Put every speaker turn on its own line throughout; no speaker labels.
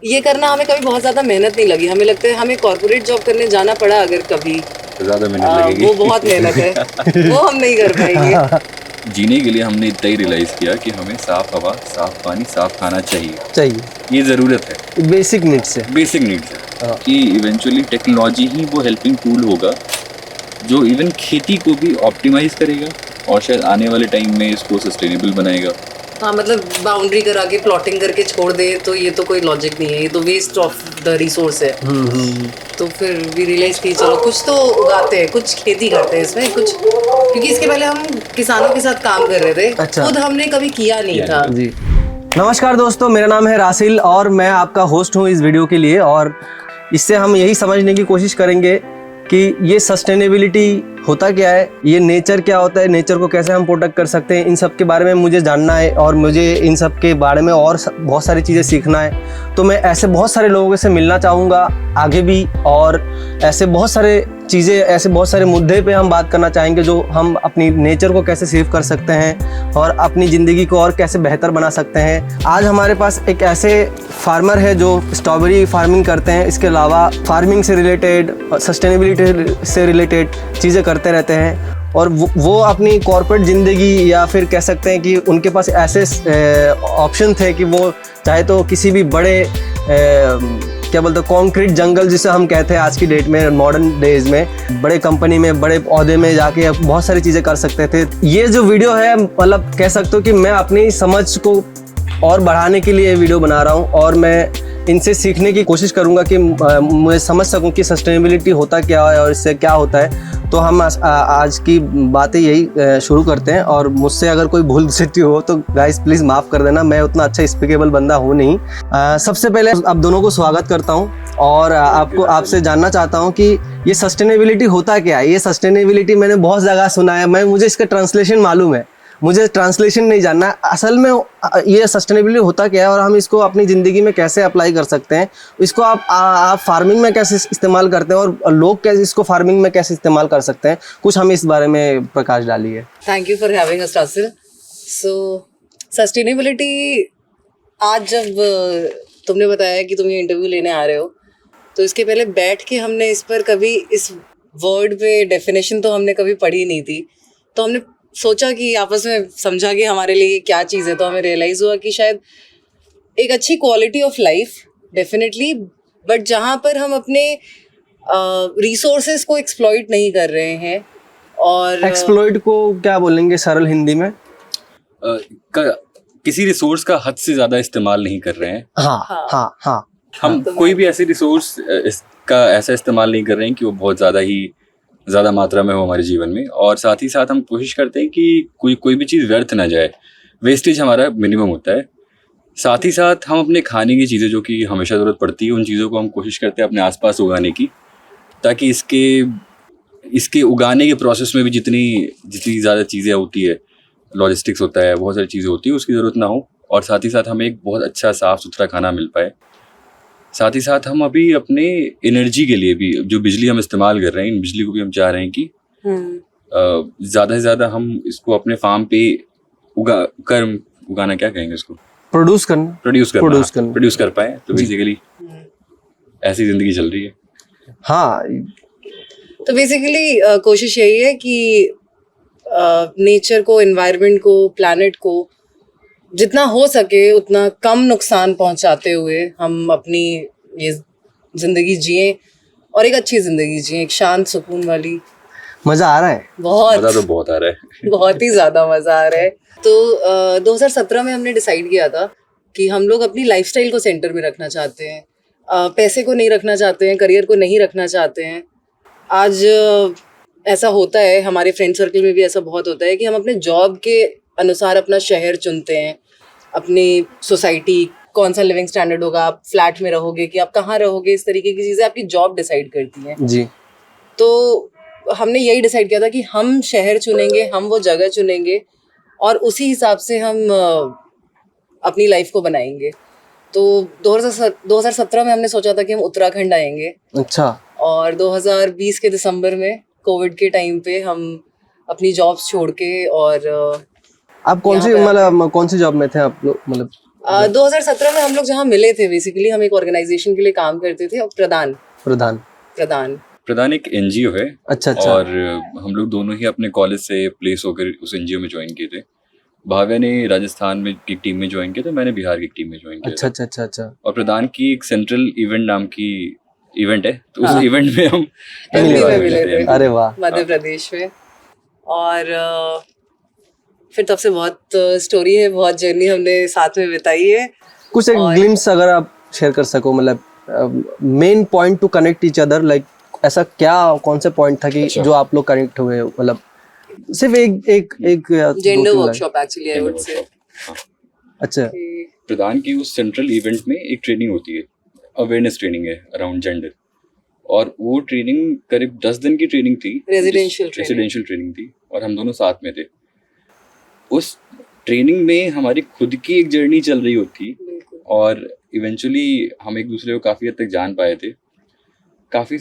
ये करना हमें कभी बहुत ज़्यादा मेहनत नहीं लगी। हमें लगता है हमें कॉर्पोरेट जॉब करने जाना पड़ा अगर कभी
तो ज़्यादा मेहनत लगेगी।
वो बहुत मेहनत है, वो हम नहीं कर पाएंगे।
जीने के लिए हमने इतना ही रियलाइज़ किया कि हमें साफ़ हवा, साफ़ पानी, साफ़ खाना चाहिए। ये ज़रूरत है,
बेसिक नीड्स है।
बेसिक नीड्स है कि इवेंचुअली टेक्नोलॉजी ही वो हेल्पिंग टूल होगा जो इवन खेती को भी ऑप्टिमाइज़ करेगा और शायद आने वाले टाइम में इसको सस्टेनेबल बनाएगा।
हाँ, मतलब बाउंड्री करा के प्लॉटिंग करके छोड़ दे तो ये तो कोई लॉजिक नहीं है, ये तो वेस्ट ऑफ द रिसोर्स है। तो फिर भी रियलाइज की चलो कुछ तो उगाते हैं, कुछ खेती करते हैं इसमें कुछ, क्योंकि इसके पहले हम किसानों के साथ काम कर रहे थे।
अच्छा।
खुद हमने कभी किया नहीं था
जी। नमस्कार दोस्तों, मेरा नाम है रासिल और मैं आपका होस्ट हूँ इस वीडियो के लिए। और इससे हम यही समझने की कोशिश करेंगे कि ये सस्टेनेबिलिटी होता क्या है, ये नेचर क्या होता है, नेचर को कैसे हम प्रोटेक्ट कर सकते हैं, इन सब के बारे में मुझे जानना है और मुझे इन सब के बारे में और बहुत सारी चीज़ें सीखना है। तो मैं ऐसे बहुत सारे लोगों से मिलना चाहूँगा आगे भी, और ऐसे बहुत सारे चीज़ें, ऐसे बहुत सारे मुद्दे पे हम बात करना चाहेंगे जो हम अपनी नेचर को कैसे सेव कर सकते हैं और अपनी ज़िंदगी को और कैसे बेहतर बना सकते हैं। आज हमारे पास एक ऐसे फार्मर है जो स्ट्रॉबेरी फार्मिंग करते हैं, इसके अलावा फार्मिंग से रिलेटेड, सस्टेनेबिलिटी से रिलेटेड चीज़ें करते रहते हैं। और वो अपनी कॉर्पोरेट ज़िंदगी, या फिर कह सकते हैं कि उनके पास ऐसे ऑप्शन थे कि वो चाहे तो किसी भी बड़े क्या बोलते हैं कॉन्क्रीट जंगल जिसे हम कहते हैं आज की डेट में, मॉडर्न डेज में, बड़े कंपनी में, बड़े ओहदे में जाके बहुत सारी चीज़ें कर सकते थे। ये जो वीडियो है, मतलब कह सकते हो कि मैं अपनी समझ को और बढ़ाने के लिए वीडियो बना रहा हूँ और मैं इनसे सीखने की कोशिश करूँगा कि मुझे समझ सकूँ कि सस्टेनेबिलिटी होता क्या है और इससे क्या होता है। तो हम आज की बातें यही शुरू करते हैं। और मुझसे अगर कोई भूल चूक हो तो गाइस प्लीज़ माफ़ कर देना, मैं उतना अच्छा स्पीकेबल बंदा हूँ नहीं। सबसे पहले आप दोनों को स्वागत करता हूँ और आपसे जानना चाहता हूँ कि ये सस्टेनेबिलिटी होता क्या है। ये सस्टेनेबिलिटी मैंने बहुत जगह सुना है, मुझे इसका ट्रांसलेशन मालूम है, मुझे ट्रांसलेशन नहीं जानना असल में ये सस्टेनेबिलिटी होता क्या है और हम इसको अपनी ज़िंदगी में कैसे अप्लाई कर सकते हैं। इसको आप फार्मिंग में कैसे इस्तेमाल करते हैं और लोग कैसे इसको फार्मिंग में कैसे इस्तेमाल कर सकते हैं, कुछ हम इस बारे में प्रकाश डालिए।
Thank you for having us रासिल। सो सस्टेनेबिलिटी, आज जब तुमने बताया कि तुम ये इंटरव्यू लेने आ रहे हो तो इसके पहले बैठ के हमने इस पर कभी इस वर्ड पे डेफिनेशन तो हमने कभी पढ़ी नहीं थी। तो हमने सोचा कि आपस में समझा कि हमारे लिए क्या चीज़ है, तो हमें रियलाइज़ हुआ कि शायद एक अच्छी quality of life definitely, but जहाँ पर हम अपने रिसोर्सेज को एक्सप्लॉइट नहीं कर रहे हैं। और
एक्सप्लॉइट को क्या बोलेंगे सरल हिंदी में?
किसी रिसोर्स का हद से ज़्यादा इस्तेमाल नहीं कर रहे हैं।
हाँ।
हम कोई भी ऐसे रिसोर्स का ऐसा इस्तेमाल नहीं कर रहे हैं कि वो बहुत ज़्यादा मात्रा में हो हमारे जीवन में। और साथ ही साथ हम कोशिश करते हैं कि कोई भी चीज़ व्यर्थ ना जाए, वेस्टेज हमारा मिनिमम होता है। साथ ही साथ हम अपने खाने की चीज़ें जो कि हमेशा ज़रूरत पड़ती है, उन चीज़ों को हम कोशिश करते हैं अपने आसपास उगाने की, ताकि इसके उगाने के प्रोसेस में भी जितनी ज़्यादा चीज़ें होती है, लॉजिस्टिक्स होता है, बहुत सारी चीज़ें होती है, उसकी ज़रूरत ना हो। और साथ ही साथ हमें एक बहुत अच्छा साफ़ सुथरा खाना मिल पाए। साथ ही साथ हम अभी अपने एनर्जी के लिए भी, जो बिजली हम इस्तेमाल कर रहे हैं, इन बिजली को भी हम चाह रहे हैं कि ज़्यादा से ज़्यादा हम इसको अपने फार्म पे उगाना क्या कहेंगे उसको, प्रोड्यूस कर पाए। तो बेसिकली ऐसी जिंदगी चल रही है।
हाँ,
तो बेसिकली कोशिश यही है कि नेचर को, एनवायरनमेंट को, प्लैनेट को जितना हो सके उतना कम नुकसान पहुंचाते हुए हम अपनी ये ज़िंदगी जिएं और एक अच्छी ज़िंदगी जिएं, एक शांत सुकून वाली।
मज़ा आ रहा है?
मज़ा तो बहुत आ रहा है।
बहुत ही ज़्यादा मज़ा आ रहा है। तो 2017 में हमने डिसाइड किया था कि हम लोग अपनी लाइफस्टाइल को सेंटर में रखना चाहते हैं, पैसे को नहीं रखना चाहते हैं, करियर को नहीं रखना चाहते हैं। आज ऐसा होता है, हमारे फ्रेंड सर्कल में भी ऐसा बहुत होता है कि हम अपने जॉब के अनुसार अपना शहर चुनते हैं, अपनी सोसाइटी, कौन सा लिविंग स्टैंडर्ड होगा, आप फ्लैट में रहोगे कि आप कहाँ रहोगे, इस तरीके की चीज़ें आपकी जॉब डिसाइड करती हैं
जी।
तो हमने यही डिसाइड किया था कि हम शहर चुनेंगे, हम वो जगह चुनेंगे और उसी हिसाब से हम अपनी लाइफ को बनाएंगे। तो 2017 में हमने सोचा था कि हम उत्तराखंड आएंगे।
अच्छा।
और 2020 के दिसंबर में कोविड के टाइम पे हम अपनी जॉब्स छोड़ के, और
आप कौन सी जॉब में थे आप लोग? मतलब
2017 में हम लोग जहाँ मिले थे, बेसिकली हम एक ऑर्गेनाइजेशन के लिए काम करते थे, और प्रदान
प्रधान
प्रदान
प्रधान एक एनजीओ है।
अच्छा अच्छा
और हम लोग दोनों ही अपने कॉलेज से प्लेस होकर उस एनजीओ में ज्वाइन किए थे। भाव्या ने राजस्थान में की टीम में ज्वाइन किया था, मैंने बिहार की टीम में ज्वाइन किया
अच्छा
था।
अच्छा अच्छा अच्छा
और प्रधान की एक सेंट्रल इवेंट नाम की इवेंट है, तो उस
हाँ।
इवेंट में हम पहली
MP
बार
में
मिले
मिले थे।
अरे वाह
मध्य प्रदेश में। और फिर तब से बहुत स्टोरी है, बहुत जर्नी हमने साथ में बिताई है।
कुछ एक ग्लिम्स अगर आप शेयर कर सको, मतलब main point two connect each other, like ऐसा क्या कौन सा पॉइंट था कि
अच्छा।
जो आप लोग कनेक्ट हुए, मतलब सिर्फ एक या दो
जेंडर
तीन line.
Workshop actually I would say.
हाँ।
अच्छा
प्रधान की उस सेंट्रल इवेंट में एक ट्रेनिंग होती है, अवेयरनेस ट्रेनिंग है अराउंड जेंडर। और वो ट्रेनिंग करीब 10 दिन की ट्रेनिंग थी, रेजिडेंशियल ट्रेनिंग थी, और हम दोनों साथ में थे। उस ट्रेनिंग में हमारी खुद की एक जर्नी चल रही होती,
बिल्कुल।
और इवेंचुअली हम एक दूसरे को काफ़ी हद तक जान पाए थे। काफ़ी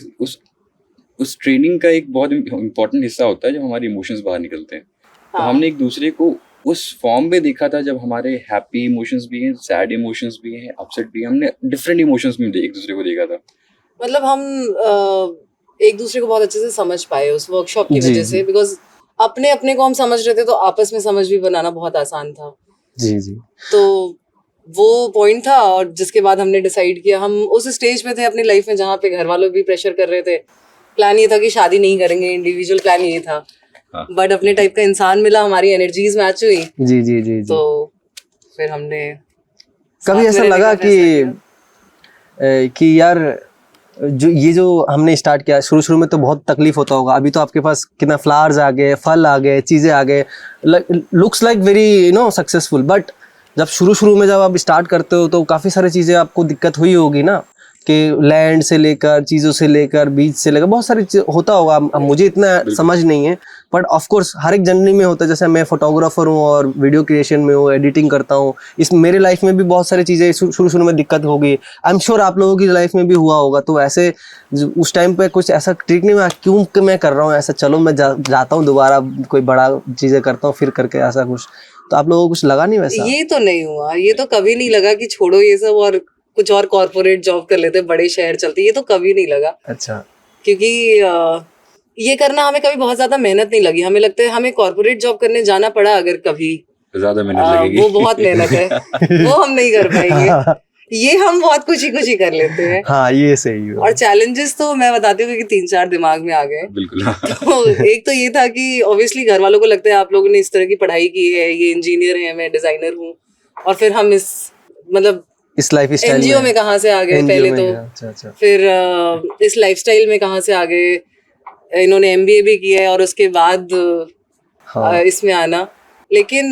उस ट्रेनिंग का एक बहुत इम्पोर्टेंट हिस्सा होता है जब हमारे इमोशंस बाहर निकलते हैं। तो
हाँ।
हमने एक दूसरे को उस फॉर्म में देखा था जब हमारे हैप्पी इमोशंस भी हैं, सैड इमोशंस भी हैं, अपसेट भी हैं। हमने डिफरेंट इमोशंस में एक दूसरे को देखा था।
मतलब हम एक दूसरे को बहुत अच्छे से समझ पाए उस वर्कशॉप की
जी,
वजह से,
जी।
बिकॉज अपने अपने को हम समझ रहे थे, तो आपस में समझ भी बनाना बहुत आसान था।
जी जी
तो वो पॉइंट था, और जिसके बाद हमने डिसाइड किया, हम उस स्टेज पे थे अपनी लाइफ में जहाँ पे घर वालों भी प्रेशर कर रहे थे। प्लान ये था कि शादी नहीं करेंगे, इंडिविजुअल प्लान ये था।
हाँ।
बट अपने टाइप का इंसान मिला, हमारी एनर्जीज मैच हुई,
जी जी जी जी
तो फिर हमने
कभी
साथ
ऐसा
में रहने
लगा
का फैसला किया।
कि यार जो हमने स्टार्ट किया, शुरू शुरू में तो बहुत तकलीफ होता होगा। अभी तो आपके पास कितना फ्लावर्स आ गए, फल आ गए, चीज़ें आ गए, looks like very successful. But जब शुरू में जब आप स्टार्ट करते हो तो काफ़ी सारी चीज़ें आपको दिक्कत हुई होगी ना, कि लैंड से लेकर, चीज़ों से लेकर, बीच से लेकर, बहुत सारी होता होगा। अब मुझे इतना समझ नहीं है, बट ऑफ कोर्स हर एक जर्नी में होता है। जैसे मैं फोटोग्राफर हूँ और वीडियो क्रिएशन में हूँ, एडिटिंग करता हूँ, इस मेरे लाइफ में भी बहुत सारी चीज़ें शुरू में दिक्कत होगी। आई एम श्योर आप लोगों की लाइफ में भी हुआ होगा। तो ऐसे उस टाइम पे कुछ ऐसा ट्रिक नहीं हुआ, क्यों कि मैं कर रहा हूँ ऐसा, चलो मैं जाता हूँ दोबारा कोई बड़ा चीज़ें करता हूँ फिर करके, ऐसा कुछ तो आप लोगों को कुछ लगा नहीं वैसा?
ये तो नहीं हुआ, ये तो कभी नहीं लगा कि छोड़ो ये सब और कुछ और कॉर्पोरेट जॉब कर लेते, बड़े शहर चलते, ये तो कभी नहीं लगा।
अच्छा
क्योंकि ये करना हमें कभी बहुत ज्यादा मेहनत नहीं लगी। हमें लगता है हमें कॉर्पोरेट जॉब करने जाना पड़ा अगर कभी,
ज्यादा मेहनत लगेगी।
वो बहुत मेहनत है, वो हम नहीं कर पाएंगे। ये हम बहुत खुशी कर लेते हैं।
हाँ ये सही है।
और चैलेंजेस तो मैं बताती हूँ कि 3-4 दिमाग में आ गए।
बिल्कुल।
तो एक तो ये था कि ऑब्वियसली घर वालों को लगता है आप लोगों ने इस तरह की पढ़ाई की है, ये इंजीनियर है, मैं डिजाइनर हूँ, और फिर हम इस मतलब
इस लाइफ स्टाइल
एनजीओ में कहाँ से आ गए पहले तो,
अच्छा अच्छा
फिर इस लाइफस्टाइल में कहाँ से आ गए। इन्होंने एमबीए भी किया है और उसके बाद
हाँ
इसमें आना। लेकिन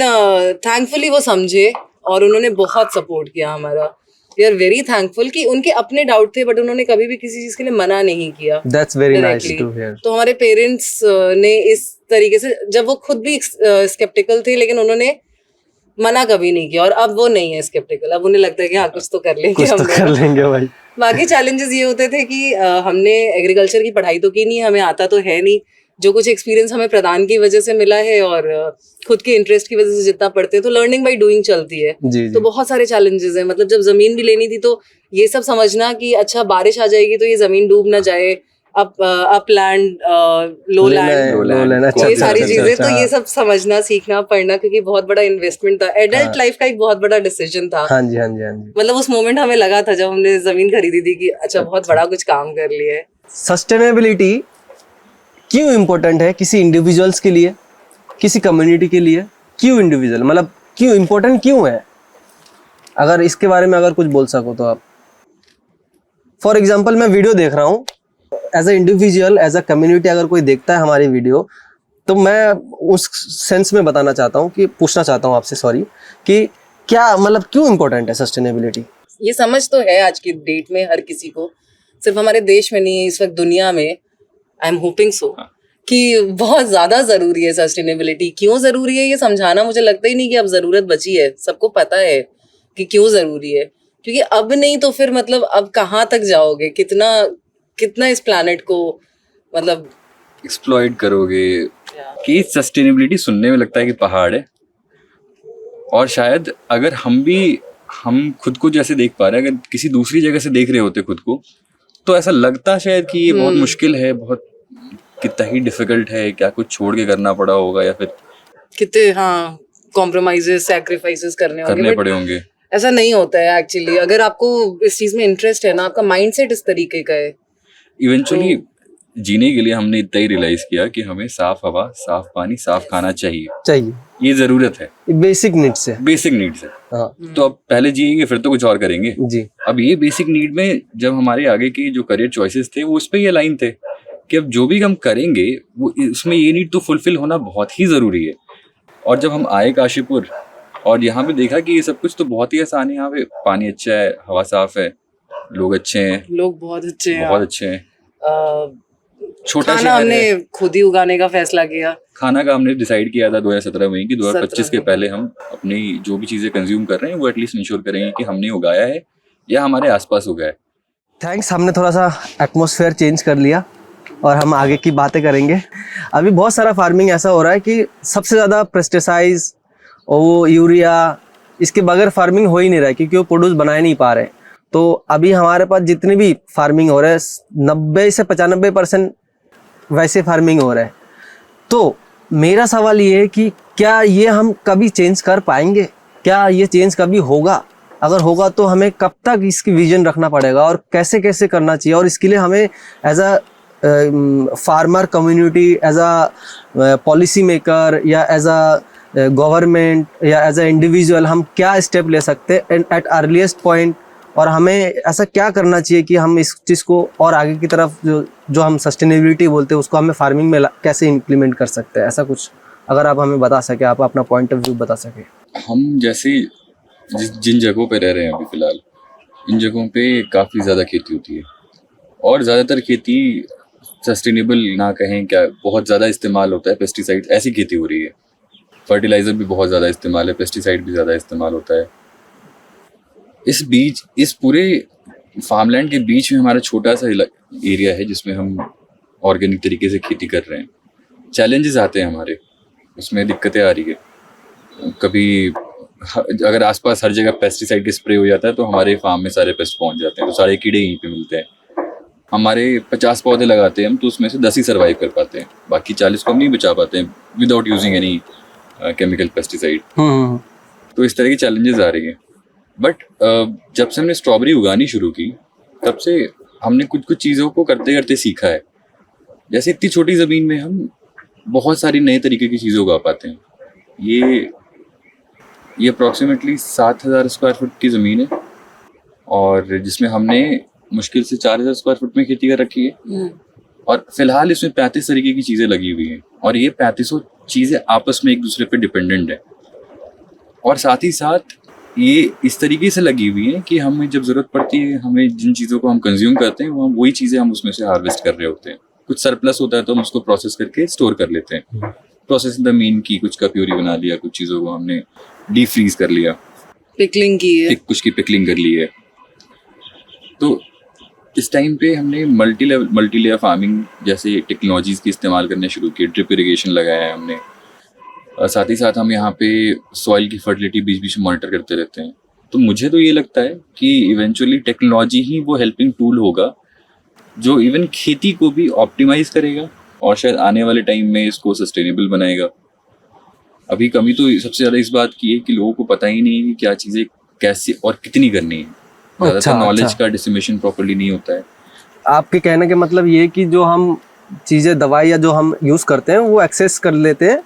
थैंकफुली वो समझे और उन्होंने बहुत सपोर्ट किया हमारा। वी आर वेरी थैंकफुल कि उनके अपने डाउट थे, बट उन्होंने कभी भी किसी चीज के लिए मना नहीं किया।
That's very nice
directly।
To here.
तो हमारे पेरेंट्स ने इस तरीके से, जब वो खुद भी स्केप्टिकल थे, लेकिन उन्होंने मना कभी नहीं किया। और अब वो नहीं है स्केप्टिकल, अब उन्हें लगता है कि हाँ कुछ तो कर लेंगे,
कुछ तो कर लेंगे भाई।
बाकी चैलेंजेस ये होते थे कि हमने एग्रीकल्चर की पढ़ाई तो की नहीं, हमें आता तो है नहीं। जो कुछ एक्सपीरियंस हमें प्रदान की वजह से मिला है और खुद के इंटरेस्ट की वजह से जितना पढ़ते हैं, तो लर्निंग बाय डूइंग चलती है।
जी
तो बहुत सारे चैलेंजेस हैं। मतलब जब जमीन भी लेनी थी तो ये सब समझना कि अच्छा बारिश आ जाएगी तो ये जमीन डूब ना जाए, अप लैंड, लो लैंड,
अच्छा
ये सारी चीजें, तो ये सब समझना, सीखना, पढ़ना, क्योंकि बहुत बड़ा इन्वेस्टमेंट था। एडल्ट लाइफ का एक बहुत बड़ा डिसीजन था।
हाँ जी हाँ जी हाँ जी।
मतलब उस मोमेंट हमें लगा था जब हमने जमीन खरीदी थी कि अच्छा बहुत बड़ा कुछ काम कर लिया है।
सस्टेनेबिलिटी क्यों इम्पोर्टेंट है किसी इंडिविजुअल्स के लिए, किसी कम्युनिटी के लिए? क्यों इंडिविजुअल, मतलब क्यों इम्पोर्टेंट क्यों है? अगर इसके बारे में अगर कुछ बोल सको तो आप। फॉर एग्जाम्पल मैं वीडियो देख रहा हूँ, as a individual, as a community अगर कोई देखता है हमारी वीडियो, तो मैं उस सेंस में बताना चाहता हूँ कि पूछना चाहता हूँ आपसे, सॉरी, कि क्या मतलब क्यों इम्पोर्टेंट है सस्टेनेबिलिटी?
ये समझ तो है आज की डेट में हर किसी को, सिर्फ हमारे देश में नहीं है, इस वक्त दुनिया में। आई एम होपिंग सो कि बहुत ज्यादा जरूरी है सस्टेनेबिलिटी। क्यों जरूरी है ये समझाना मुझे लगता ही नहीं कि अब जरूरत बची है। सबको पता है कि क्यों जरूरी है, क्योंकि अब नहीं तो फिर मतलब अब कहाँ तक जाओगे, कितना इस प्लैनेट को मतलब
एक्सप्लॉइट करोगे। कि सस्टेनेबिलिटी सुनने में लगता है कि पहाड़ है, और शायद अगर हम भी हम खुद को जैसे देख पा रहे हैं, अगर किसी दूसरी जगह से देख रहे होते खुद को, तो ऐसा लगता शायद कि ये बहुत मुश्किल है, बहुत कितना ही डिफिकल्ट है, क्या कुछ छोड़ के करना पड़ा होगा या फिर
कितने हाँ कॉम्प्रोमाइजेस सैक्रिफाइसेस करने
पड़े होंगे।
ऐसा नहीं होता है एक्चुअली। अगर आपको इस चीज में इंटरेस्ट है ना, आपका माइंडसेट इस तरीके का है,
इवेंचुअली जीने के लिए हमने इतना ही रियलाइज किया कि हमें साफ हवा, साफ पानी, साफ खाना चाहिए। ये जरूरत है,
बेसिक नीड्स है।
बेसिक नीड्स है।
हाँ
तो अब पहले जिएंगे फिर तो कुछ और करेंगे
जी।
अब ये बेसिक नीड में जब हमारे आगे की जो करियर चॉइसेस थे वो उस पे ये लाइन थे कि अब जो भी हम करेंगे वो उसमें ये नीड तो फुलफिल होना बहुत ही जरूरी है। और जब हम आए काशीपुर और यहाँ पे देखा कि ये सब कुछ तो बहुत ही आसान है, यहाँ पे पानी अच्छा है, हवा साफ है, लोग अच्छे हैं,
लोग बहुत अच्छे हैं,
बहुत अच्छे हैं। छोटा
खाना
शहर
हमने
है।
खुद ही उगाने का फैसला किया।
खाना का हमने डिसाइड किया था 2017 में कि 2025 के पहले हम अपनी जो भी चीजें कंज्यूम कर रहे हैं वो एटलीस्ट इंश्योर करेंगे कि हमने उगाया है या हमारे आसपास उगाया है।
थैंक्स, हमने थोड़ा सा एटमॉस्फेयर चेंज कर लिया और हम आगे की बातें करेंगे। अभी बहुत सारा फार्मिंग ऐसा हो रहा है कि सबसे ज़्यादा पेस्टिसाइड्स और वो यूरिया, इसके बगैर फार्मिंग हो ही नहीं रहा है क्योंकि वो प्रोड्यूस बना ही नहीं पा रहे। तो अभी हमारे पास जितनी भी फार्मिंग हो रहा है 90 से 95% वैसे फार्मिंग हो रहा है। तो मेरा सवाल ये है कि क्या ये हम कभी चेंज कर पाएंगे? क्या ये चेंज कभी होगा? अगर होगा तो हमें कब तक इसकी विजन रखना पड़ेगा और कैसे कैसे करना चाहिए? और इसके लिए हमें as a farmer community, as a policy maker या एज अ गवर्नमेंट या एज अ इंडिविजुअल हम क्या स्टेप ले सकते हैं एट अर्लीस्ट पॉइंट? और हमें ऐसा क्या करना चाहिए कि हम इस चीज़ को और आगे की तरफ जो हम सस्टेनेबिलिटी बोलते हैं उसको हमें फार्मिंग में कैसे इम्प्लीमेंट कर सकते हैं? ऐसा कुछ अगर आप हमें बता सके, आप अपना पॉइंट ऑफ व्यू बता सके।
हम जैसे जिन जगहों पे रह रहे हैं अभी फिलहाल, इन जगहों पे काफ़ी ज़्यादा खेती होती है और ज़्यादातर खेती सस्टेनेबल ना कहें क्या, बहुत ज़्यादा इस्तेमाल होता है पेस्टिसाइड, ऐसी खेती हो रही है। फर्टिलाइज़र भी बहुत ज़्यादा इस्तेमाल है, पेस्टिसाइड भी ज़्यादा इस्तेमाल होता है। इस पूरे फार्मलैंड के बीच में हमारा छोटा सा एरिया है जिसमें हम ऑर्गेनिक तरीके से खेती कर रहे हैं। चैलेंजेस आते हैं हमारे, उसमें दिक्कतें आ रही है। कभी अगर आसपास हर जगह पेस्टिसाइड का स्प्रे हो जाता है तो हमारे फार्म में सारे पेस्ट पहुंच जाते हैं, तो सारे कीड़े यहीं पे मिलते हैं। हमारे 50 पौधे लगाते हैं हम तो उसमें से 10 ही सर्वाइव कर पाते हैं, बाकी 40 को हम नहीं बचा पाते हैं without using any chemical pesticide. तो इस तरह की चैलेंजेस आ रही है। बट जब से हमने स्ट्रॉबेरी उगानी शुरू की तब से हमने कुछ कुछ चीज़ों को करते करते सीखा है। जैसे इतनी छोटी ज़मीन में हम बहुत सारी नए तरीके की चीज़ें उगा पाते हैं। ये अप्रॉक्सीमेटली 7,000 स्क्वायर फुट की ज़मीन है और जिसमें हमने मुश्किल से 4,000 स्क्वायर फुट में खेती कर रखी है और फिलहाल इसमें 35 तरीके की चीज़ें लगी हुई हैं और ये 35 चीज़ें आपस में एक दूसरे पर डिपेंडेंट है और साथ ही साथ ये इस तरीके से लगी हुई है कि हमें जब ज़रूरत पड़ती है, हमें जिन चीज़ों को हम कंज्यूम करते हैं वही चीज़ें हम उसमें से हार्वेस्ट कर रहे होते हैं। कुछ सरप्लस होता है तो हम उसको प्रोसेस करके स्टोर कर लेते हैं। प्रोसेस द मीन की कुछ का प्यूरी बना लिया, कुछ चीज़ों को हमने डीप फ्रीज कर लिया,
पिकलिंग की है,
कुछ की पिकलिंग कर ली है। तो इस टाइम पे हमने मल्टी लेयर फार्मिंग जैसे टेक्नोलॉजीज़ की इस्तेमाल करने शुरू किए। ड्रिप इरिगेशन लगाया है हमने, साथ ही साथ हम यहाँ पे सॉइल की फर्टिलिटी बीच बीच में मॉनिटर करते रहते हैं। तो मुझे तो ये लगता है कि इवेंचुअली टेक्नोलॉजी ही वो हेल्पिंग टूल होगा जो इवन खेती को भी ऑप्टिमाइज करेगा और शायद आने वाले टाइम में इसको सस्टेनेबल बनाएगा। अभी कमी तो सबसे ज़्यादा इस बात की है कि लोगों को पता ही नहीं है कि क्या चीज़ें कैसे और कितनी करनी है। ज़्यादातर नॉलेज का डिसमिनेशन प्रॉपर्ली नहीं होता है।
आपके कहने के मतलब ये कि जो हम चीज़ें दवाई या जो हम यूज़ करते हैं वो एक्सेस कर लेते हैं,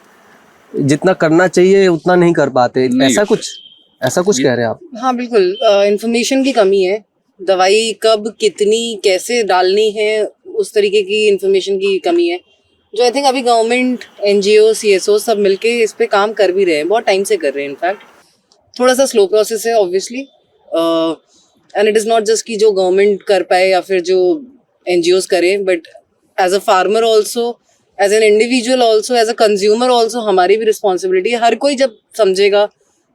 जितना करना चाहिए उतना नहीं कर पाते। ऐसा कुछ कह रहे हैं आप?
हाँ बिल्कुल, इंफॉर्मेशन की कमी है। दवाई कब कितनी कैसे डालनी है उस तरीके की इंफॉर्मेशन की कमी है, जो आई थिंक अभी गवर्नमेंट, NGO, CSO सब मिलके इस पे काम कर भी रहे हैं, बहुत टाइम से कर रहे हैं। इनफैक्ट थोड़ा सा स्लो प्रोसेस है obviously, and it is not just कि जो गवर्नमेंट कर पाए या फिर जो NGOs करें, but as a farmer also, as an individual also, as a consumer also हमारी भी रिस्पॉन्सिबिलिटी है। हर कोई जब समझेगा,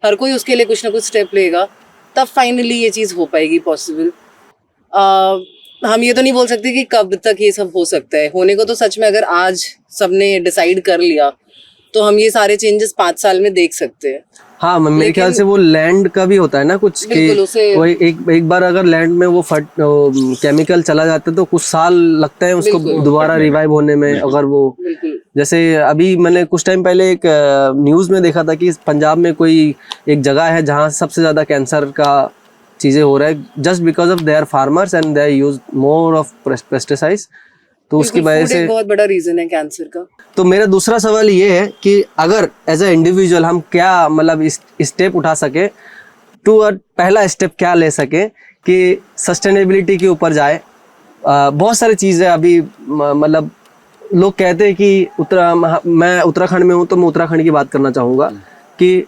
हर कोई उसके लिए कुछ ना कुछ स्टेप लेगा, तब फाइनली ये चीज़ हो पाएगी पॉसिबल। हम ये तो नहीं बोल सकते कि कब तक ये सब हो सकता है। होने को तो सच में अगर आज सबने डिसाइड कर लिया तो हम ये सारे चेंजेस 5 साल में देख सकते हैं।
हाँ मेरे
लेकिन-
ख्याल से वो लैंड का भी होता है ना कुछ कि
बिल्कुल, उसे-
वो एक बार अगर लैंड में वो केमिकल चला जाता है तो कुछ साल लगता है उसको
बिल्कुल।
दोबारा रिवाइव होने में। अगर वो
बिल्कुल
जैसे अभी मैंने कुछ टाइम पहले एक न्यूज़ में देखा था कि पंजाब में कोई एक जगह है जहाँ सबसे ज़्यादा कैंसर का चीज़ें हो रहा है just because of they are farmers and they use more of pesticides. तो उसकी
बिल्कुल,
वजह
food
से
एक बहुत बड़ा रीजन है कैंसर का।
तो मेरा दूसरा सवाल ये है कि अगर एज ए इंडिविजुअल हम क्या मतलब स्टेप उठा सके पहला स्टेप क्या ले सके कि सस्टेनेबिलिटी के ऊपर जाए। बहुत सारी चीज़ें अभी मतलब लोग कहते हैं कि मैं उत्तराखंड में हूँ तो मैं उत्तराखंड की बात करना चाहूँगा कि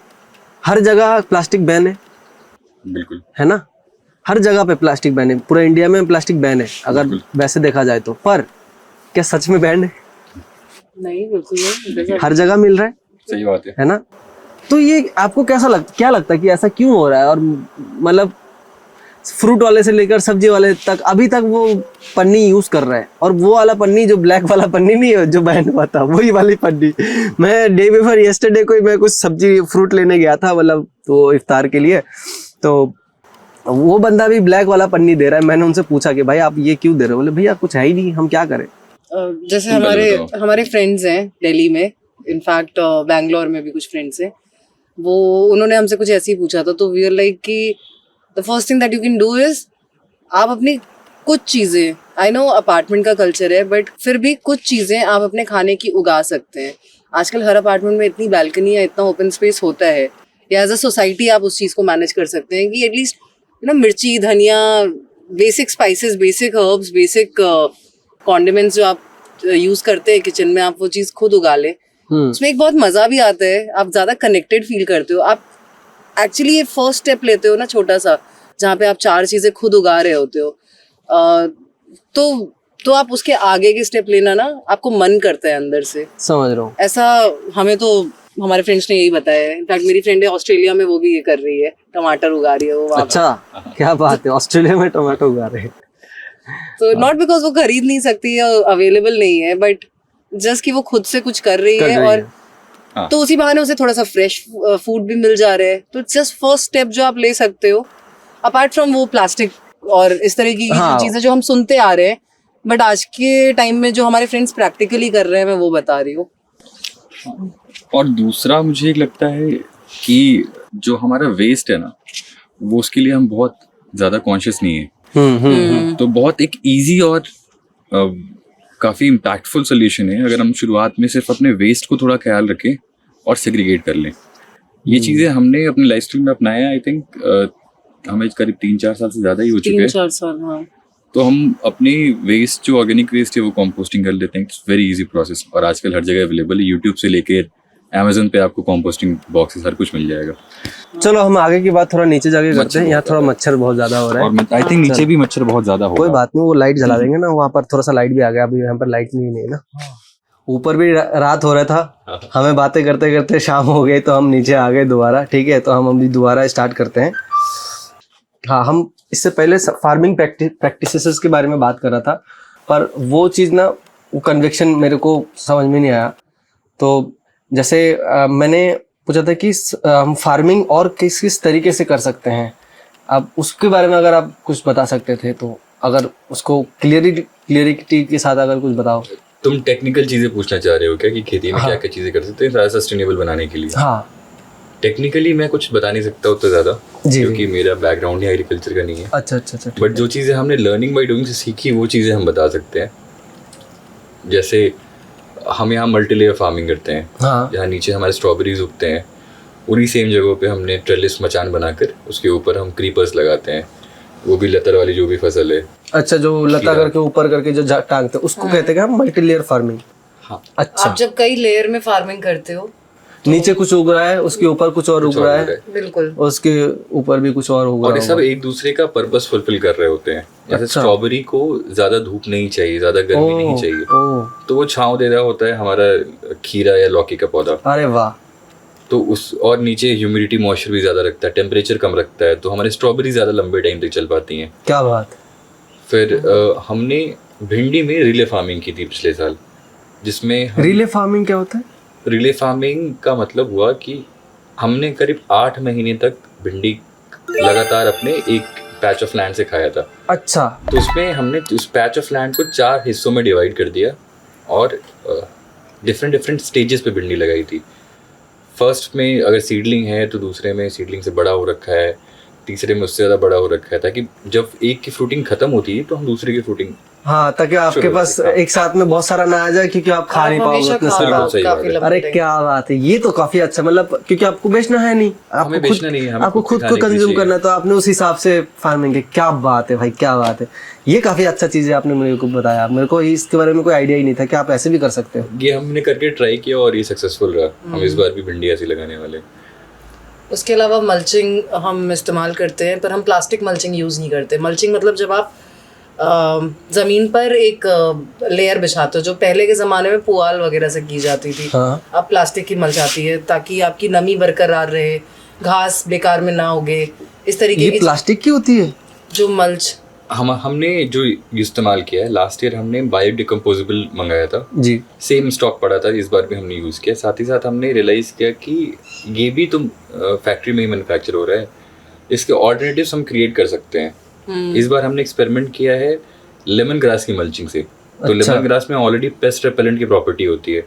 हर जगह प्लास्टिक बैन है,
बिल्कुल
है ना। हर जगह पे प्लास्टिक बैन है, पूरे इंडिया में प्लास्टिक बैन है अगर वैसे देखा जाए तो। पर क्या सच में बैन है?
नहीं, बिल्कुल नहीं।
हर जगह मिल रहा
सही बात
है ना। तो ये आपको क्या लगता है कि ऐसा क्यों हो रहा है? और मतलब फ्रूट वाले से लेकर सब्जी वाले तक अभी तक वो पन्नी यूज कर रहा है, और वो वाला पन्नी जो ब्लैक वाला पन्नी नहीं है जो बैन हुआ था, वही वाली पन्नी। मैं डे बिफोर यस्टरडे कोई मैं कुछ सब्जी फ्रूट लेने गया था मतलब तो इफ्तार के लिए, तो वो बंदा भी ब्लैक वाला पन्नी दे रहा है। मैंने उनसे पूछा कि भाई आप ये क्यों दे रहे हो? बोले भैया कुछ है ही नहीं, हम क्या करें।
जैसे
तुम पहले
हमारे
बताओ।
हमारे फ्रेंड्स हैं दिल्ली में, इनफैक्ट बैंगलोर में भी कुछ फ्रेंड्स हैं, वो उन्होंने हमसे कुछ ऐसे ही पूछा था। तो वी आर लाइक कि the first thing that you can do is आप अपनी कुछ चीज़ें, आई नो अपार्टमेंट का कल्चर है बट फिर भी कुछ चीज़ें आप अपने खाने की उगा सकते हैं। आजकल हर अपार्टमेंट में इतनी बैल्कनी या इतना ओपन स्पेस होता है, या एज अ सोसाइटी आप उस चीज़ को मैनेज कर सकते हैं कि एटलीस्ट मिर्ची, धनिया, basic spices, basic herbs, basic condiments जो आप यूज़ करते हैं किचन में, आप वो चीज़ खुद उगा लें। उसमें एक बहुत मज़ा भी आता है, आप ज़्यादा कनेक्टेड फील करते हो। आप एक्चुअली ये फर्स्ट स्टेप लेते हो ना छोटा सा, जहाँ पे आप 4 चीज़ें खुद उगा रहे होते हो, तो आप उसके आगे के स्टेप लेना ना आपको मन करता है अंदर से।
समझ रहा हूँ।
ऐसा हमें तो हमारे फ्रेंड्स ने यही बताया है। इनफैक्ट मेरी फ्रेंड है ऑस्ट्रेलिया में, वो भी ये कर रही है, टमाटर उगा रही है वो वहाँ पे।
अच्छा, क्या बात है, ऑस्ट्रेलिया में टमाटो उगा रहे हैं।
तो नॉट बिकॉज वो खरीद नहीं सकती है, अवेलेबल नहीं है, बट जस्ट कि वो खुद से कुछ कर रही है, और
हाँ।
तो उसी बहाने उसे थोड़ा सा फ्रेश फूड भी मिल जा रहा है। तो जस्ट फर्स्ट स्टेप जो आप ले सकते हो, अपार्ट फ्रॉम वो प्लास्टिक और इस तरह की
हाँ।
चीजें जो हम सुनते आ रहे हैं, बट आज के टाइम में जो हमारे फ्रेंड्स प्रैक्टिकली कर रहे हैं, मैं वो बता रही हूँ।
और दूसरा मुझे एक लगता है कि जो हमारा वेस्ट है ना, वो उसके लिए हम बहुत ज़्यादा कॉन्शियस नहीं है। तो बहुत एक इजी और काफ़ी इम्पैक्टफुल सोल्यूशन है अगर हम शुरुआत में सिर्फ अपने वेस्ट को थोड़ा ख्याल रखें और सेग्रीगेट कर लें। ये चीज़ें हमने अपने लाइफस्टाइल में अपनाया, आई थिंक हमें करीब 3-4 साल से ज़्यादा ही हो चुके हैं।
3-4 साल, हाँ।
तो हम अपनी वेस्ट जो ऑर्गेनिक वेस्ट है वो कंपोस्टिंग कर लेते हैं। इट्स वेरी इजी प्रोसेस, और आजकल हर जगह अवेलेबल है, यूट्यूब से लेके अमेजोन पे आपको कंपोस्टिंग बॉक्सेस हर कुछ मिल जाएगा।
चलो हम आगे की बात थोड़ा नीचे जाके करते हैं। यहाँ थोड़ा मच्छर बहुत ज्यादा हो रहा है।
और आई थिंक नीचे भी मच्छर बहुत ज्यादा होगा।
कोई बात नहीं, वो लाइट जला देंगे ना, वहाँ पर थोड़ा सा लाइट भी आ गया। अभी यहाँ पर लाइट नहीं है ना, ऊपर भी रात हो रहा था, हमें बातें करते करते शाम हो गई, तो हम नीचे आ गए दोबारा। ठीक है, तो हम अभी दोबारा स्टार्ट करते हैं। हाँ, हम इससे पहले फार्मिंग प्रैक्टिसेस के बारे में बात कर रहा था, पर वो चीज़ ना, वो कन्विक्शन मेरे को समझ में नहीं आया। तो जैसे मैंने पूछा था कि हम फार्मिंग और किस किस तरीके से कर सकते हैं, अब उसके बारे में अगर आप कुछ बता सकते थे तो, अगर उसको क्लियरिटी के साथ अगर कुछ बताओ।
तुम टेक्निकल चीजें पूछना चाह रहे हो क्या कि खेती में क्या क्या चीजें कर सकते हैं ज़्यादा सस्टेनेबल बनाने के लिए?
हाँ,
टेक्निकली मैं कुछ बता नहीं सकता उतना ज़्यादा,
जी,
क्योंकि मेरा बैकग्राउंड ही एग्रीकल्चर का नहीं है।
अच्छा अच्छा अच्छा,
बट जो चीज़ें हमने लर्निंग बाई डूइंग से सीखी वो चीज़ें हम बता सकते हैं। जैसे हम यहाँ मल्टी लेयर फार्मिंग करते हैं,
हाँ,
जहाँ नीचे हमारे स्ट्रॉबेरीज उगते हैं, उन्हीं सेम जगहों पे हमने ट्रेलिस मचान बनाकर उसके ऊपर हम क्रीपर्स लगाते हैं, वो भी लतर वाली जो भी फसल है।
अच्छा, जो लता करके ऊपर करके जो टांगते हैं उसको कहते हैं हम मल्टी लेयर फार्मिंग।
हाँ,
अच्छा,
आप जब कई लेयर में फार्मिंग करते हो,
नीचे कुछ उग रहा है, उसके ऊपर कुछ और उग रहा है,
बिल्कुल,
उसके ऊपर भी कुछ और उग
और
रहा
ये
है।
सब एक दूसरे का पर्पस फुलफिल कर रहे होते हैं। जैसे
अच्छा।
स्ट्रॉबेरी को ज्यादा धूप नहीं चाहिए, ज्यादा गर्मी नहीं चाहिए, तो वो छांव दे रहा होता है हमारा खीरा या लौकी का पौधा।
अरे वाह,
तो उस और नीचे ह्यूमिडिटी मॉइस्चर भी ज्यादा रखता है, टेम्परेचर कम रखता है, तो हमारे स्ट्रॉबेरी ज्यादा लंबे टाइम तक चल पाती हैं।
क्या बात।
फिर हमने भिंडी में रिले फार्मिंग की थी पिछले साल, जिसमें
रिले फार्मिंग क्या होता है?
रिले फार्मिंग का मतलब हुआ कि हमने करीब 8 महीने तक भिंडी लगातार अपने एक पैच ऑफ लैंड से खाया था।
अच्छा,
तो उसमें हमने उस पैच ऑफ लैंड को 4 हिस्सों में डिवाइड कर दिया और डिफरेंट स्टेजेस पे भिंडी लगाई थी। फर्स्ट में अगर सीडलिंग है तो दूसरे में सीडलिंग से बड़ा हो रखा है, तीसरे में उससे ज़्यादा बड़ा हो रखा है, ताकि जब एक की फ्रूटिंग खत्म होती है तो हम दूसरे की फ्रूटिंग।
हाँ, ताकि आपके पास एक साथ में बहुत सारा ना आ जाए, क्योंकि आप खा नहीं पाओगे उतने सारा। अरे क्या बात है, ये तो काफी अच्छा, मतलब क्योंकि आपको बेचना है नहीं,
हमें बेचना नहीं है, हमें
आपको खुद को कंज्यूम करना है, तो आपने उस हिसाब से फार्मिंग है। क्या बात है भाई, क्या बात है, ये काफी अच्छा चीज है आपने मेरे को बताया। मेरे को इसके बारे में कोई आइडिया ही नहीं था कि आप ऐसे भी कर सकते हो।
ये हमने करके ट्राई किया और ये सक्सेसफुल रहा। हम इस बार भी भिंडी ऐसी लगाने वाले।
उसके अलावा मल्चिंग हम इस्तेमाल करते हैं, पर हम प्लास्टिक मल्चिंग यूज़ नहीं करते। मल्चिंग मतलब जब आप ज़मीन पर एक लेयर बिछाते हो, जो पहले के ज़माने में पुआल वगैरह से की जाती थी।
हाँ।
अब प्लास्टिक की मल्च आती है ताकि आपकी नमी बरकरार रहे, घास बेकार में ना उगे। इस तरीके
ये
की
प्लास्टिक की होती है
जो मल्च
हमने जो इस्तेमाल किया है, लास्ट ईयर हमने बायोडिकम्पोजेबल मंगाया था
जी,
सेम स्टॉक पड़ा था, इस बार भी हमने यूज़ किया। साथ ही साथ हमने रियलाइज़ किया कि ये भी तो फैक्ट्री में ही मैन्युफैक्चर हो रहा है, इसके ऑल्टरनेटिव्स हम क्रिएट कर सकते हैं। इस बार हमने एक्सपेरिमेंट किया है लेमन ग्रास की मल्चिंग से। तो लेमन ग्रास में ऑलरेडी पेस्ट रेपेलेंट की प्रॉपर्टी होती है,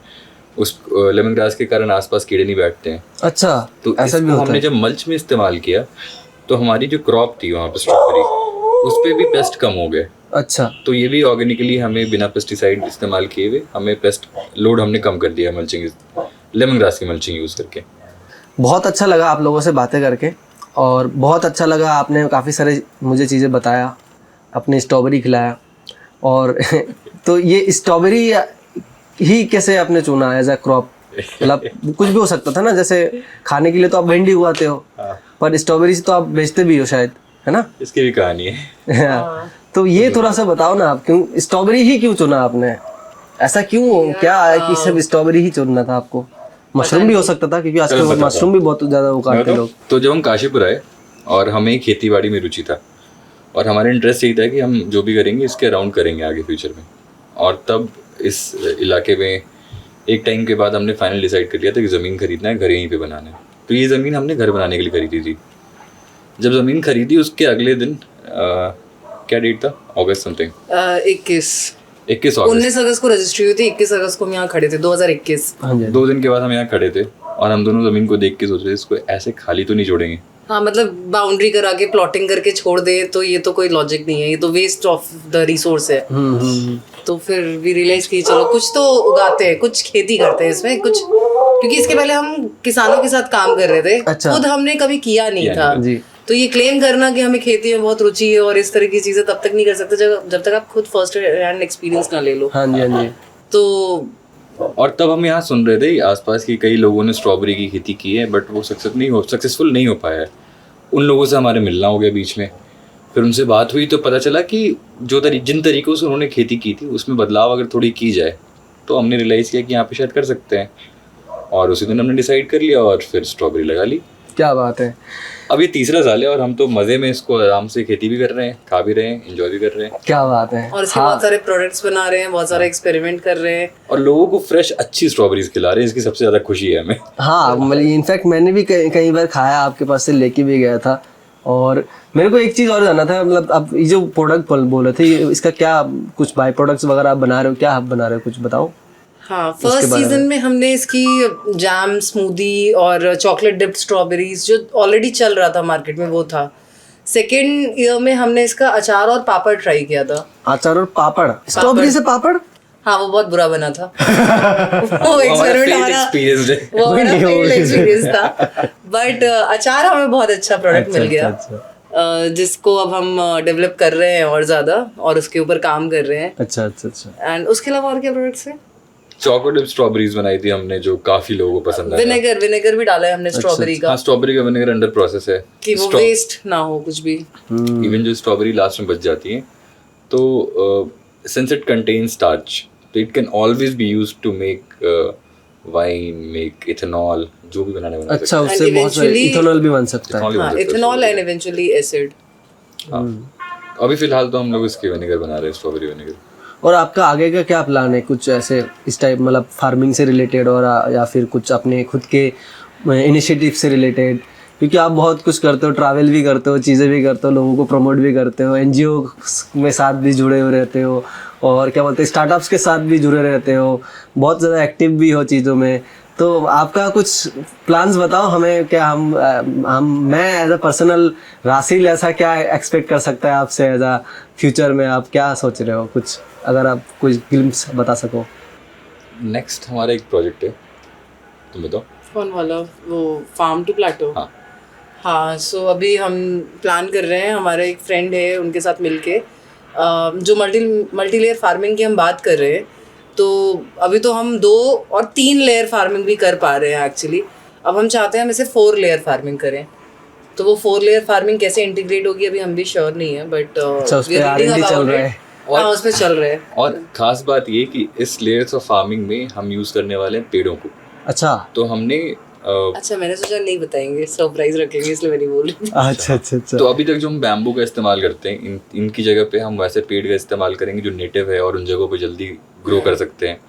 उस लेमन ग्रास के कारण आसपास कीड़े नहीं बैठते हैं।
अच्छा,
तो
ऐसा भी
इसको
होता
हमने
है।
जब मल्च में इस्तेमाल किया तो हमारी जो क्रॉप थी वहाँ पे स्ट्रॉबेरी, उस पर भी पेस्ट कम हो गए।
अच्छा,
तो ये भी ऑर्गेनिकली हमें बिना पेस्टिसाइड इस्तेमाल किए हुए हमें पेस्ट लोड हमने कम कर दिया मल्चिंग, लेमन ग्रास की मल्चिंग यूज़ करके।
बहुत अच्छा लगा आप लोगों से बातें करके, और बहुत अच्छा लगा, आपने काफ़ी सारे मुझे चीज़ें बताया, अपनी स्ट्रॉबेरी खिलाया। और तो ये स्ट्रॉबेरी ही कैसे आपने चुना एज अ क्रॉप? मतलब कुछ भी हो सकता था ना, जैसे खाने के लिए तो आप भिंडी उगाते हो, पर स्ट्रॉबेरी से तो आप बेचते भी हो शायद, है ना?
इसकी भी कहानी है।
तो ये थोड़ा सा बताओ ना, आप क्यों स्ट्रॉबेरी ही क्यों चुना आपने? ऐसा क्यों, क्या है कि सिर्फ स्ट्रॉबेरी ही चुनना था आपको? मशरूम भी हो सकता था, क्योंकि आजकल मशरूम भी बहुत ज़्यादा उगाते लोग।
तो जब हम काशीपुर आए और हमें खेती बाड़ी में रुचि था और हमारा इंटरेस्ट यही था कि हम जो भी करेंगे इसके अराउंड करेंगे आगे फ्यूचर में। और तब इस इलाके में एक टाइम के बाद हमने फाइनल डिसाइड कर लिया था कि ज़मीन खरीदना है, घर यहीं पे बनाना है। तो ये ज़मीन हमने घर बनाने के लिए खरीदी थी। जब ज़मीन खरीदी उसके अगले दिन क्या डेट था, अगस्त समथिंग,
21
अगस्त,
19 अगस्त को रजिस्ट्री हुई थी, 21 अगस्त को हम यहाँ खड़े थे, 2021।
हाँ जी,
2 दिन के बाद हम यहाँ खड़े थे और हम दोनों ज़मीन को देख के सोच रहे थे इसको ऐसे खाली तो नहीं छोड़ेंगे।
हाँ, मतलब बाउंड्री करा के प्लॉटिंग करके छोड़ दे तो ये तो कोई लॉजिक नहीं है, ये तो वेस्ट ऑफ द रिसोर्स है। तो फिर भी रियलाइज की चलो कुछ तो उगाते हैं, कुछ खेती करते हैं इसमें कुछ, क्योंकि इसके पहले हम किसानों के साथ काम कर रहे थे।
अच्छा।
खुद हमने कभी किया नहीं था
जी।
तो ये क्लेम करना कि हमें खेती में बहुत रुचि है और इस तरह की चीजें तब तक नहीं कर सकते जब तक आप खुद फर्स्ट हैंड एक्सपीरियंस ना ले लो।
हाँ जी, हाँ जी।
तो
और तब हम यहाँ सुन रहे थे आसपास की कई लोगों ने स्ट्रॉबेरी की खेती की है, बट वो सक्सेसफुल नहीं हो पाया है। उन लोगों से हमारे मिलना हो गया बीच में, फिर उनसे बात हुई तो पता चला कि जिन तरीक़ों से उन्होंने खेती की थी उसमें बदलाव अगर थोड़ी की जाए तो हमने रियलाइज़ किया कि यहाँ पे शायद कर सकते हैं, और उसी दिन हमने डिसाइड कर लिया और फिर स्ट्रॉबेरी लगा ली।
क्या बात है।
अब ये तीसरा साल है और हम तो मज़े में इसको आराम से खेती भी कर रहे हैं, खा भी रहे हैं, एंजॉय भी कर रहे हैं।
क्या बात है।
और इसके बहुत सारे प्रोडक्ट्स बना रहे हैं, बहुत सारे एक्सपेरिमेंट कर रहे हैं
और लोगों को फ्रेश अच्छी स्ट्रॉबेरीज खिला रहे हैं, इसकी सबसे ज़्यादा खुशी है हमें।
हाँ, मतलब इनफैक्ट मैंने भी कई बार खाया, आपके पास से लेके भी गया था। और मेरे को एक चीज़ और जानना था, मतलब अब ये जो प्रोडक्ट बोले थे, इसका क्या कुछ बाई प्रोडक्ट्स वगैरह आप बना रहे हो, क्या आप बना रहे हो, कुछ बताओ।
हाँ, फर्स्ट सीजन में हमने इसकी जैम, स्मूदी और चॉकलेट डिप्ड स्ट्रॉबेरीज जो ऑलरेडी चल रहा था मार्केट में वो था। सेकेंड ईयर में हमने इसका अचार और पापड़ ट्राई किया था।
अचार और पापड़, स्ट्रॉबेरी से पापड़?
हाँ, वो बहुत बुरा बना था। वो एक्सपेरिमेंट हमारा फेल्ड एक्सपीरियंस था, बट अचार हमें बहुत अच्छा प्रोडक्ट मिल गया, जिसको अब हम डेवलप कर रहे हैं और ज़्यादा, और उसके ऊपर काम कर रहे हैं।
अच्छा अच्छा अच्छा।
एंड उसके अलावा और क्या प्रोडक्ट्स हैं?
चॉकलेट स्ट्रॉबेरीज बनाई थी हमने जो काफी लोगों को पसंद आया।
विनेगर भी डाला है हमने स्ट्रॉबेरी का।
हाँ, स्ट्रॉबेरी का विनेगर अंडर प्रोसेस है
कि वो वेस्ट ना हो कुछ भी।
इवन जो स्ट्रॉबेरी लास्ट में बच जाती है तो सिंस इट कंटेन्स स्टार्च तो it can always be used to make wine, make ethanol, जो भी बनाने बना।
अच्छा, उससे बहुत सारे इथेनॉल भी बन सकता है।
हाँ, इथेनॉल एंड इवेंचुअली एसिड।
अभी फिलहाल तो हम लोग इसके विनेगर बना रहे हैं, स्ट्रॉबेरी विनेगर।
और आपका आगे का क्या प्लान है, कुछ ऐसे इस टाइप, मतलब फार्मिंग से रिलेटेड, और या फिर कुछ अपने खुद के इनिशिएटिव से रिलेटेड, क्योंकि आप बहुत कुछ करते हो, ट्रैवल भी करते हो, चीज़ें भी करते हो, लोगों को प्रमोट भी करते हो, एनजीओ में साथ भी जुड़े हुए रहते हो, और क्या बोलते हैं स्टार्टअप्स के साथ भी जुड़े रहते हो, बहुत ज़्यादा एक्टिव भी हो चीज़ों में। तो आपका कुछ प्लान्स बताओ हमें, क्या हम मैं एज अ पर्सनल रासिल ऐसा क्या एक्सपेक्ट कर सकता है आपसे एज अ फ्यूचर में, आप क्या सोच रहे हो, कुछ अगर आप कुछ ग्लिम्स बता सको।
नेक्स्ट हमारा एक प्रोजेक्ट है, तुम बताओ।
कौन वाला? वो फार्म टू प्लेटो?
हाँ।
हाँ, सो अभी हम प्लान कर रहे हैं, हमारे एक फ्रेंड है उनके साथ मिलके जो मल्टी लेयर फार्मिंग की हम बात कर रहे हैं। तो अभी तो हम 2 और 3 लेयर फार्मिंग भी कर पा रहे हैं एक्चुअली। अब हम चाहते हैं हम इसे 4 लेयर फार्मिंग करें। तो वो 4 लेयर फार्मिंग कैसे इंटीग्रेट होगी अभी हम भी श्योर नहीं है, बट
उस पे R&D चल रहा है।
हाँ, उस पे चल रहा है।
और खास बात ये कि इस लेयर्स ऑफ फार्मिंग में हम यूज करने वाले हैं पेड़ों को।
अच्छा
तो हमने
अच्छा, मैंने सोचा नहीं बताएंगे, सरप्राइज रखेंगे, इसलिए मैं नहीं बोल रही।
अच्छा अच्छा अच्छा।
तो अभी तक जो हम बैम्बू का इस्तेमाल करते हैं, इनकी जगह पे हम वैसे पेड़ का इस्तेमाल करेंगे जो नेटिव है और उन जगहों पे जल्दी ग्रो कर सकते हैं,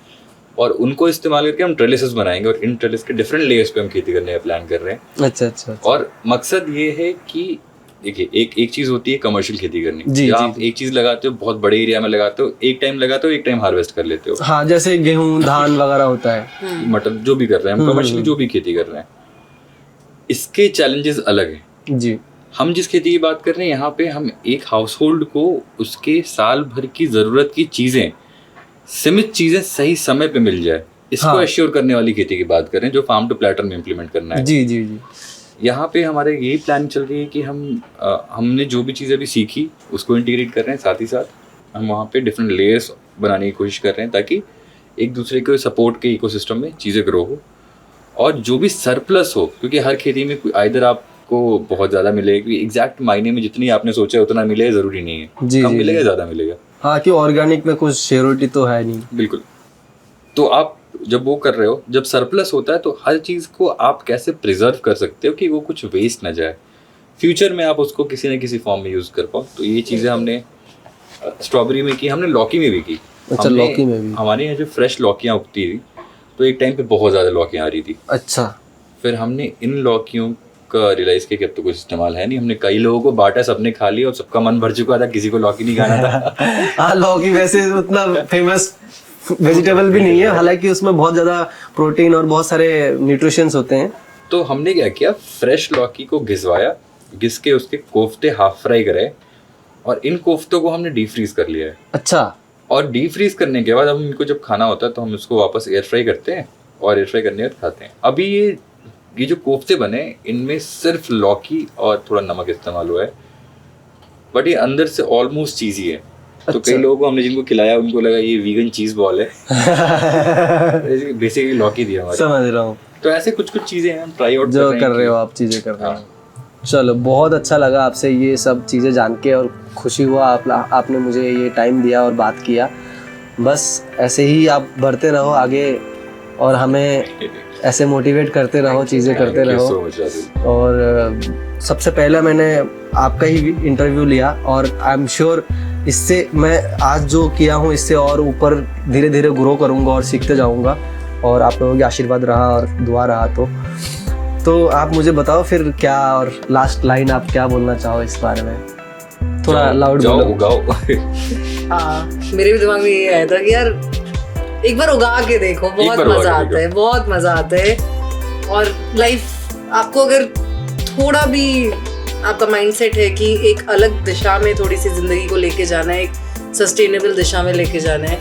और उनको इस्तेमाल करके हम ट्रेलिसेस बनाएंगे, और इन ट्रेलिस के डिफरेंट लेयर्स पे हम खेती करने का प्लान कर रहे हैं।
अच्छा अच्छा।
और मकसद ये है कि देखिए, एक चीज़ होती है कमर्शियल खेती करनी,
जी,
जब
जी,
आप एक चीज़ लगाते हो, बहुत बड़े एरिया में लगाते हो, एक टाइम लगाते हो, एक टाइम हार्वेस्ट कर लेते हो।
हाँ, जैसे गेहूं धान वगैरह होता है,
मटर जो भी कर रहे हैं हम, कमर्शियली जो भी खेती कर रहे हैं, इसके चैलेंजेस अलग हैं।
जी।
हम जिस खेती की बात कर रहे हैं, यहाँ पे हम एक हाउस होल्ड को उसके साल भर की ज़रूरत की चीज़ें, सीमित चीज़ें सही समय पे मिल जाए, इसको एश्योर करने वाली खेती की बात कर रहे हैं, जो फार्म टू प्लेटर में इम्प्लीमेंट करना है।
जी जी जी।
यहाँ पे हमारे यही प्लान चल रही है कि हमने जो भी चीज़ें अभी सीखी उसको इंटीग्रेट कर रहे हैं, साथ ही साथ हम वहाँ पे डिफरेंट लेयर्स बनाने की कोशिश कर रहे हैं, ताकि एक दूसरे के सपोर्ट के इकोसिस्टम में चीज़ें ग्रो हो, और जो भी सरप्लस हो, क्योंकि हर खेती में आइदर आपको बहुत ज़्यादा मिलेगा, क्योंकि एग्जैक्ट मायने में जितनी आपने सोचा है उतना मिलेगा ज़रूरी नहीं है,
जी,
कम
जी,
मिलेगा ज़्यादा मिलेगा।
हाँ, कि ऑर्गेनिक में कुछ श्योरिटी तो है नहीं।
बिल्कुल। तो आप जब वो कर रहे हो, जब सरप्लस होता है, तो हर चीज़ को आप कैसे प्रिजर्व कर सकते हो कि वो कुछ वेस्ट ना जाए, फ्यूचर में आप उसको किसी न किसी फॉर्म में यूज़ कर पाओ। तो ये चीज़ें हमने स्ट्रॉबेरी में की, हमने लौकी में भी की।
अच्छा, लौकी में भी?
हमारे यहाँ जो फ्रेश लौकियाँ उगती थी, तो एक टाइम पे बहुत ज़्यादा लौकियाँ आ रही थी।
अच्छा।
फिर हमने इन लौकियों का रियलाइज़ किया कि अब तो कुछ इस्तेमाल है नहीं, हमने कई लोगों को बांटा, सबने खा लिया और सबका मन भर चुका था, किसी को लौकी नहीं खाना था।
हाँ, लौकी वैसे उतना फेमस वेजिटेबल भी नहीं है, हालांकि उसमें बहुत ज़्यादा प्रोटीन और बहुत सारे न्यूट्रिशंस होते हैं।
तो हमने क्या किया, फ्रेश लौकी को घिसवाया, घिस के उसके कोफ्ते हाफ फ्राई करे, और इन कोफ्तों को हमने डीप फ्रीज कर लिया है।
अच्छा।
और डीप फ्रीज करने के बाद हम इनको जब खाना होता है तो हम इसको वापस एयर फ्राई करते हैं, और एयर फ्राई करने के बाद खाते हैं। अभी ये जो कोफ्ते बने, इनमें सिर्फ लौकी और थोड़ा नमक इस्तेमाल हुआ है, बट ये अंदर से ऑलमोस्ट चीज़ी है। तो कई लोगों को हमने जिनको खिलाया उनको लगा ये वीगन चीज बॉल है। बेसिकली लौकी दिया हमारे।
समझ रहा हूँ।
तो ऐसे कुछ चीजें हैं, हम ट्राई आउट
जो कर रहे हो आप, चीज़ें कर रहे हो। चलो, बहुत अच्छा लगा आपसे ये सब चीज़ें जान के, और खुशी हुआ आपने मुझे ये टाइम दिया और बात किया। बस ऐसे ही आप बढ़ते रहो आगे, और हमें ऐसे मोटिवेट करते रहो, चीज़ें करते रहो। और सबसे पहले मैंने आपका ही इंटरव्यू लिया, और आई एम श्योर इससे मैं आज जो किया हूँ इससे और ऊपर धीरे धीरे ग्रो करूँगा और सीखते जाऊँगा, और आप लोगों के आशीर्वाद रहा और दुआ रहा तो आप मुझे बताओ फिर क्या, और लास्ट लाइन आप क्या बोलना चाहो इस बारे में, थोड़ा लाउड बोलो।
उगाओ।
हाँ, मेरे भी दिमाग में ये आया था कि यार एक बार उगा के देखो, बहुत मजा आता है, बहुत मजा आता है। और लाइफ आपको अगर थोड़ा भी आपका माइंडसेट है कि एक अलग दिशा में थोड़ी सी जिंदगी को लेके जाना है, एक सस्टेनेबल दिशा में लेके जाना है,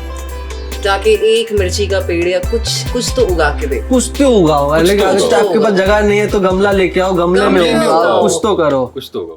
जाके एक मिर्ची का पेड़ या कुछ तो उगा के देखो।
कुछ तो उगाओ, लेकिन अगर आपके पास जगह नहीं है तो गमला लेके आओ, गमले में उगाओ, कुछ तो करो।
कुछ तो